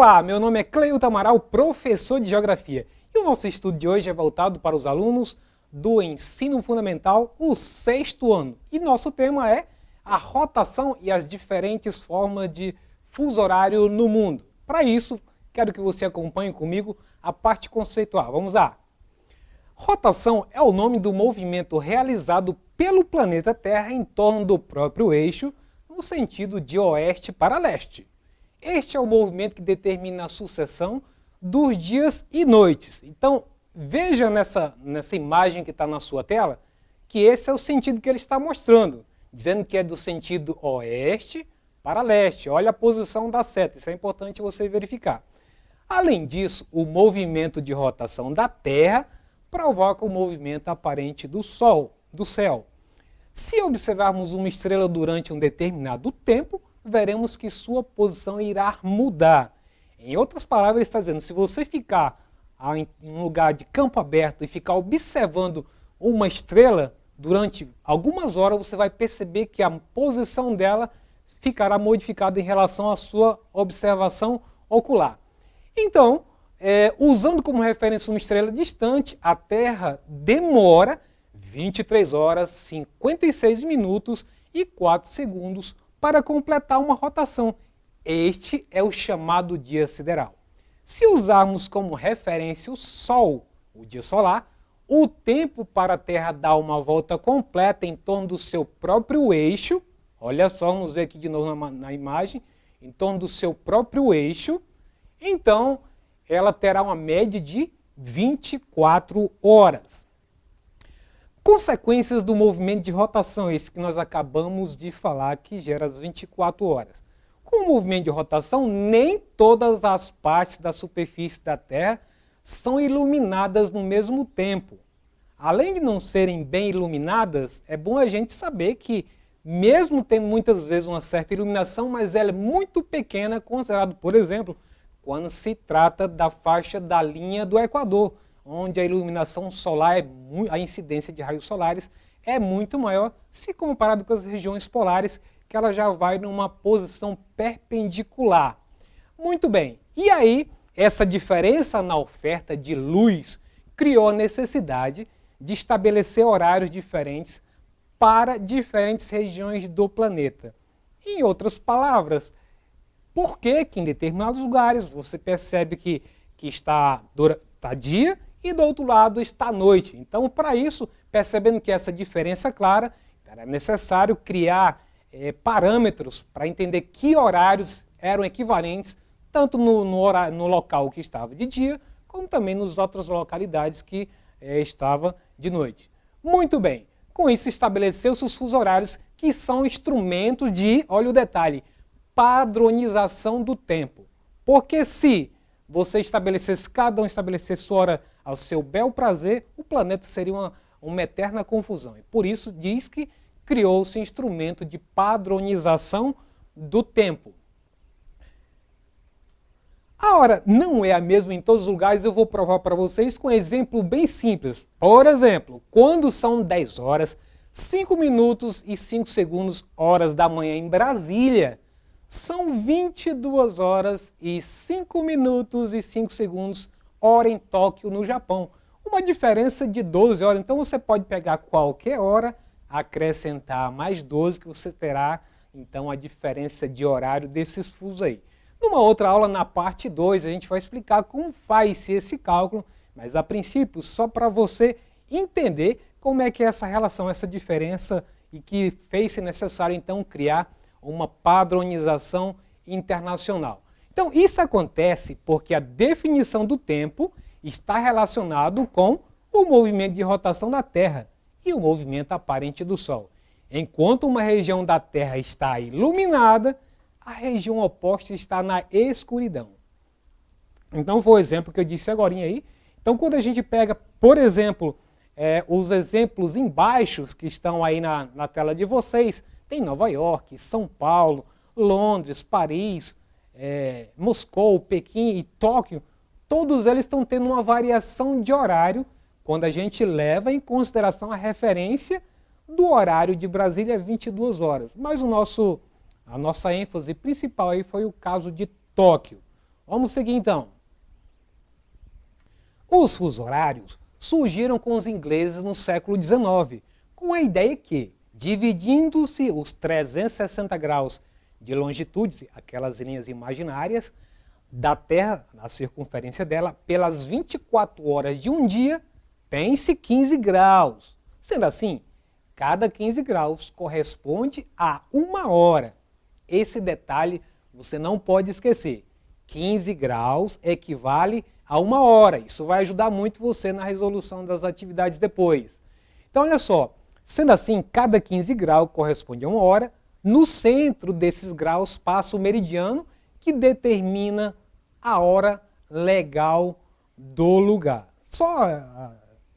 Olá, meu nome é Cleilton Amaral, professor de Geografia. E o nosso estudo de hoje é voltado para os alunos do Ensino Fundamental, o 6º ano. E nosso tema é a rotação e as diferentes formas de fuso horário no mundo. Para isso, quero que você acompanhe comigo a parte conceitual. Vamos lá! Rotação é o nome do movimento realizado pelo planeta Terra em torno do próprio eixo, no sentido de oeste para leste. Este é o movimento que determina a sucessão dos dias e noites. Então, veja nessa imagem que está na sua tela, que esse é o sentido que ele está mostrando, dizendo que é do sentido oeste para leste. Olha a posição da seta, isso é importante você verificar. Além disso, o movimento de rotação da Terra provoca o movimento aparente do Sol, do céu. Se observarmos uma estrela durante um determinado tempo, veremos que sua posição irá mudar. Em outras palavras, ele está dizendo, se você ficar em um lugar de campo aberto e ficar observando uma estrela durante algumas horas, você vai perceber que a posição dela ficará modificada em relação à sua observação ocular. Então, usando como referência uma estrela distante, a Terra demora 23 horas, 56 minutos e 4 segundos para completar uma rotação. Este é o chamado dia sideral. Se usarmos como referência o Sol, o dia solar, o tempo para a Terra dar uma volta completa em torno do seu próprio eixo, olha só, vamos ver aqui de novo na imagem, em torno do seu próprio eixo, então ela terá uma média de 24 horas. Consequências do movimento de rotação, esse que nós acabamos de falar, que gera as 24 horas. Com o movimento de rotação, nem todas as partes da superfície da Terra são iluminadas no mesmo tempo. Além de não serem bem iluminadas, é bom a gente saber que, mesmo tendo muitas vezes uma certa iluminação, mas ela é muito pequena, considerado, por exemplo, quando se trata da faixa da linha do Equador, onde a iluminação solar, a incidência de raios solares é muito maior se comparado com as regiões polares, que ela já vai numa posição perpendicular. Muito bem, e aí essa diferença na oferta de luz criou a necessidade de estabelecer horários diferentes para diferentes regiões do planeta. Em outras palavras, por que em determinados lugares você percebe que está dia e do outro lado está noite? Então, para isso, percebendo que essa diferença é clara, era necessário criar parâmetros para entender que horários eram equivalentes, tanto no local que estava de dia, como também nas outras localidades que estava de noite. Muito bem, com isso estabeleceu-se os fusos horários, que são instrumentos de, olha o detalhe, padronização do tempo. Porque se você estabelecesse, cada um estabelecesse sua hora ao seu bel prazer, o planeta seria uma eterna confusão. E por isso diz que criou-se instrumento de padronização do tempo. A hora não é a mesma em todos os lugares, eu vou provar para vocês com um exemplo bem simples. Por exemplo, quando são 10 horas, 5 minutos e 5 segundos, horas da manhã em Brasília, são 22 horas e 5 minutos e 5 segundos, hora em Tóquio, no Japão. Uma diferença de 12 horas. Então você pode pegar qualquer hora, acrescentar mais 12, que você terá então a diferença de horário desses fusos aí. Numa outra aula, na parte 2, a gente vai explicar como faz-se esse cálculo, mas a princípio, só para você entender como é que é essa relação, essa diferença, e que fez-se necessário então criar uma padronização internacional. Então, isso acontece porque a definição do tempo está relacionado com o movimento de rotação da Terra e o movimento aparente do Sol. Enquanto uma região da Terra está iluminada, a região oposta está na escuridão. Então, foi o exemplo que eu disse agora aí. Então, quando a gente pega, por exemplo, os exemplos embaixo que estão aí na tela de vocês, tem Nova York, São Paulo, Londres, Paris, Moscou, Pequim e Tóquio, todos eles estão tendo uma variação de horário quando a gente leva em consideração a referência do horário de Brasília, 22 horas. Mas a nossa ênfase principal aí foi o caso de Tóquio. Vamos seguir então. Os fusos horários surgiram com os ingleses no século XIX, com a ideia que, dividindo-se os 360 graus de longitude, aquelas linhas imaginárias, da Terra, a circunferência dela, pelas 24 horas de um dia, tem-se 15 graus. Sendo assim, cada 15 graus corresponde a 1 hora. Esse detalhe você não pode esquecer. 15 graus equivale a 1 hora. Isso vai ajudar muito você na resolução das atividades depois. Então, olha só. Sendo assim, cada 15 graus corresponde a 1 hora. No centro desses graus passa o meridiano, que determina a hora legal do lugar. Só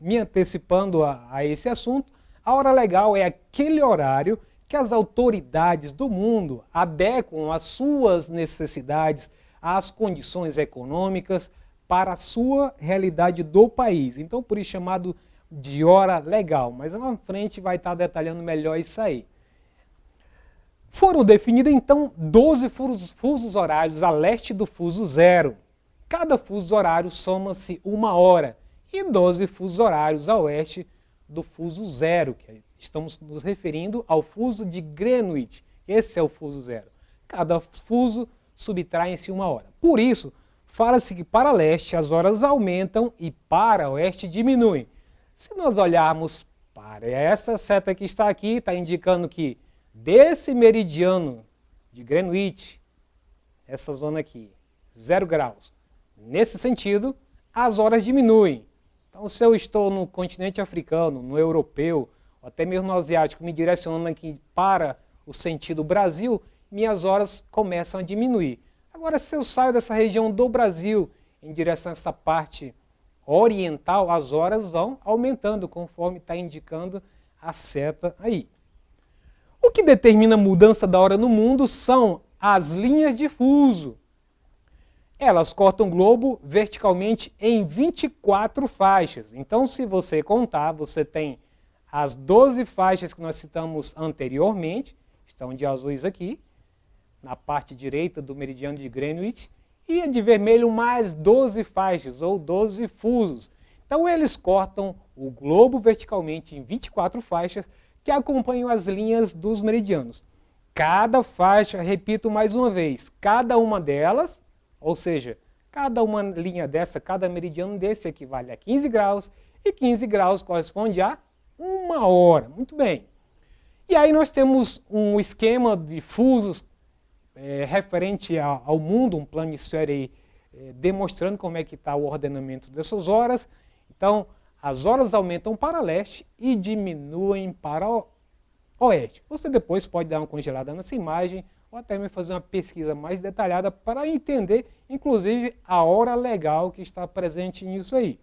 me antecipando a esse assunto, a hora legal é aquele horário que as autoridades do mundo adequam às suas necessidades, às condições econômicas, para a sua realidade do país. Então, por isso chamado de hora legal, mas lá na frente vai estar detalhando melhor isso aí. Foram definidos então 12 fusos horários a leste do fuso zero. Cada fuso horário soma-se 1 hora e 12 fusos horários a oeste do fuso zero, que estamos nos referindo ao fuso de Greenwich. Esse é o fuso zero. Cada fuso subtrai-se 1 hora. Por isso, fala-se que para leste as horas aumentam e para oeste diminuem. Se nós olharmos para essa seta que está aqui, está indicando que desse meridiano de Greenwich, essa zona aqui, 0 graus, nesse sentido, as horas diminuem. Então, se eu estou no continente africano, no europeu, ou até mesmo no asiático, me direcionando aqui para o sentido Brasil, minhas horas começam a diminuir. Agora, se eu saio dessa região do Brasil em direção a essa parte oriental, as horas vão aumentando, conforme está indicando a seta aí. O que determina a mudança da hora no mundo são as linhas de fuso. Elas cortam o globo verticalmente em 24 faixas. Então, se você contar, você tem as 12 faixas que nós citamos anteriormente, estão de azuis aqui, na parte direita do meridiano de Greenwich, e a de vermelho mais 12 faixas, ou 12 fusos. Então, eles cortam o globo verticalmente em 24 faixas, que acompanham as linhas dos meridianos. Cada faixa, repito mais uma vez, cada uma delas, ou seja, cada uma linha dessa, cada meridiano desse equivale a 15 graus, e 15 graus corresponde a 1 hora. Muito bem. E aí nós temos um esquema de fusos referente ao mundo, um planisfério aí, demonstrando como é que está o ordenamento dessas horas. Então, as horas aumentam para leste e diminuem para oeste. Você depois pode dar uma congelada nessa imagem ou até mesmo fazer uma pesquisa mais detalhada para entender, inclusive, a hora legal que está presente nisso aí.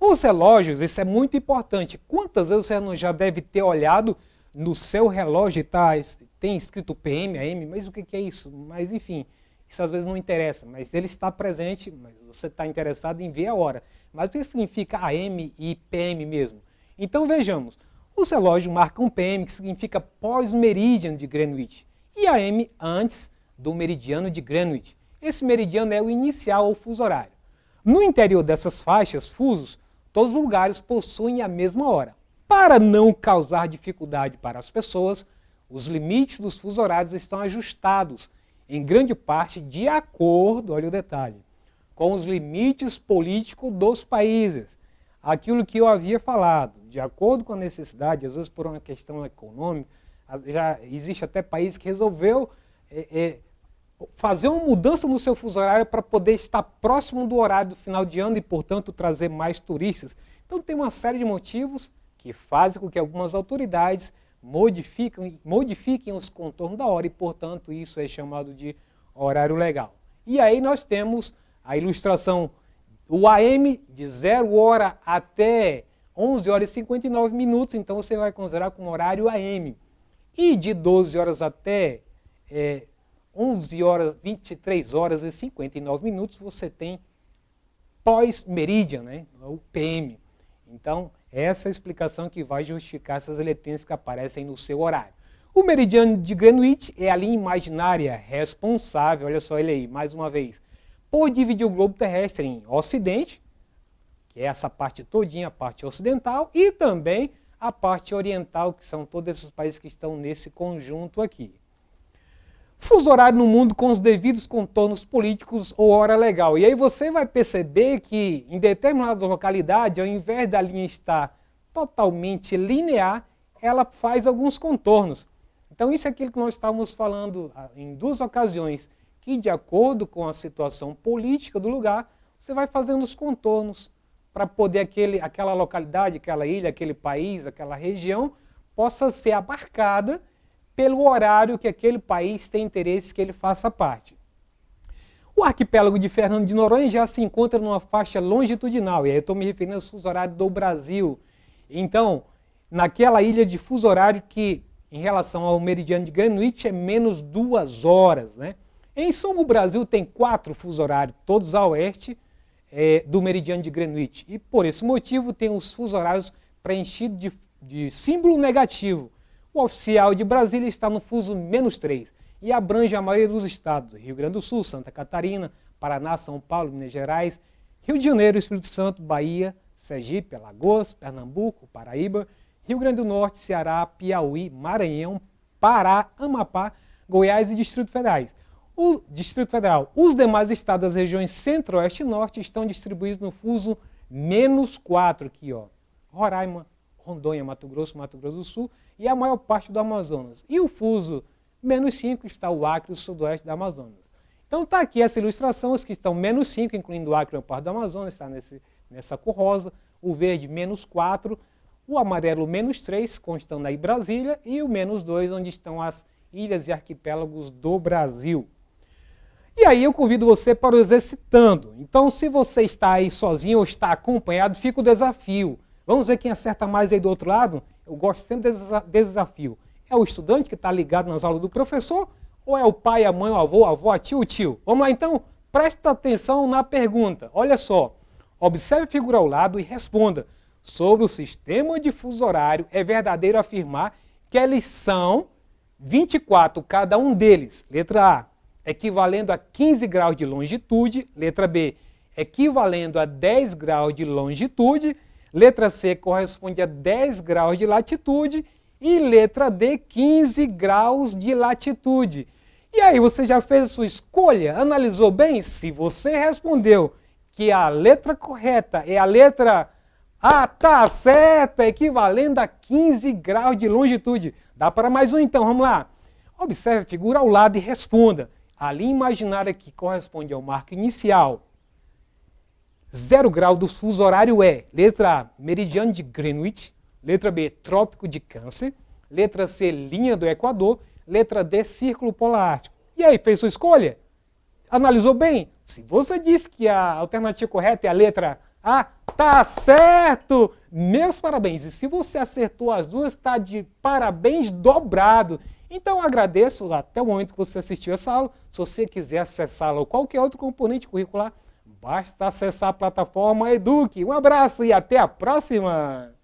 Os relógios, isso é muito importante. Quantas vezes você já deve ter olhado no seu relógio e tem escrito PM, AM, mas o que é isso? Mas enfim, isso às vezes não interessa, mas ele está presente, mas você está interessado em ver a hora. Mas o que significa AM e PM mesmo? Então vejamos, os relógios marcam PM, que significa pós-meridiano de Greenwich, e AM antes do meridiano de Greenwich. Esse meridiano é o inicial ou fuso horário. No interior dessas faixas, fusos, todos os lugares possuem a mesma hora. Para não causar dificuldade para as pessoas, os limites dos fusos horários estão ajustados, em grande parte de acordo, olha o detalhe, com os limites políticos dos países. Aquilo que eu havia falado, de acordo com a necessidade, às vezes por uma questão econômica, já existe até país que resolveu fazer uma mudança no seu fuso horário para poder estar próximo do horário do final de ano e, portanto, trazer mais turistas. Então tem uma série de motivos que fazem com que algumas autoridades modifiquem os contornos da hora e, portanto, isso é chamado de horário legal. E aí nós temos a ilustração, o AM de 0 hora até 11 horas e 59 minutos, então você vai considerar como horário AM. E de 12 horas até 11 horas, 23 horas e 59 minutos, você tem pós-meridian, né? O PM. Então, essa é a explicação que vai justificar essas letrinhas que aparecem no seu horário. O meridiano de Greenwich é a linha imaginária responsável, olha só ele aí, mais uma vez, por dividir o globo terrestre em Ocidente, que é essa parte todinha, a parte ocidental, e também a parte oriental, que são todos esses países que estão nesse conjunto aqui. Fuso horário no mundo com os devidos contornos políticos ou hora legal. E aí você vai perceber que em determinadas localidades, ao invés da linha estar totalmente linear, ela faz alguns contornos. Então isso é aquilo que nós estávamos falando em duas ocasiões, que de acordo com a situação política do lugar, você vai fazendo os contornos para poder aquela localidade, aquela ilha, aquele país, aquela região, possa ser abarcada pelo horário que aquele país tem interesse que ele faça parte. O arquipélago de Fernando de Noronha já se encontra numa faixa longitudinal, e aí eu estou me referindo ao fuso horário do Brasil. Então, naquela ilha de fuso horário que, em relação ao meridiano de Greenwich, é menos 2 horas. Né? Em suma, o Brasil tem 4 fuso horários, todos a oeste do meridiano de Greenwich. E por esse motivo tem os fuso horários preenchidos de símbolo negativo. O oficial de Brasília está no fuso -3 e abrange a maioria dos estados: Rio Grande do Sul, Santa Catarina, Paraná, São Paulo, Minas Gerais, Rio de Janeiro, Espírito Santo, Bahia, Sergipe, Alagoas, Pernambuco, Paraíba, Rio Grande do Norte, Ceará, Piauí, Maranhão, Pará, Amapá, Goiás e Distrito Federais. O Distrito Federal, os demais estados das regiões Centro-Oeste e Norte estão distribuídos no fuso -4 aqui, ó. Roraima, Rondônia, Mato Grosso do Sul e a maior parte do Amazonas. E o fuso -5 está o Acre e o sudoeste do Amazonas. Então está aqui essa ilustração, os que estão -5, incluindo o Acre e a parte do Amazonas, está nessa cor rosa, o verde -4, o amarelo -3, constando aí Brasília, e o -2, onde estão as ilhas e arquipélagos do Brasil. E aí eu convido você para o exercitando. Então, se você está aí sozinho ou está acompanhado, fica o desafio. Vamos ver quem acerta mais aí do outro lado? Eu gosto sempre desse desafio. É o estudante que está ligado nas aulas do professor? Ou é o pai, a mãe, o avô, a avó, a tia, o tio? Vamos lá então? Presta atenção na pergunta. Olha só. Observe a figura ao lado e responda. Sobre o sistema de fuso horário, é verdadeiro afirmar que eles são 24 cada um deles. Letra A, equivalendo a 15 graus de longitude. Letra B, equivalendo a 10 graus de longitude. Letra C corresponde a 10 graus de latitude. E letra D, 15 graus de latitude. E aí, você já fez a sua escolha? Analisou bem? Se você respondeu que a letra correta é a letra A, tá certa, equivalendo a 15 graus de longitude. Dá para mais um então, vamos lá. Observe a figura ao lado e responda. A linha imaginária que corresponde ao marco inicial, 0 grau do fuso horário é: letra A, meridiano de Greenwich, letra B, trópico de Câncer, letra C, linha do Equador, letra D, círculo polar ártico. E aí, fez sua escolha? Analisou bem? Se você disse que a alternativa correta é a letra A, tá certo! Meus parabéns! E se você acertou as duas, está de parabéns dobrado. Então eu agradeço até o momento que você assistiu essa aula. Se você quiser acessá-la ou qualquer outro componente curricular, basta acessar a plataforma Eduque. Um abraço e até a próxima!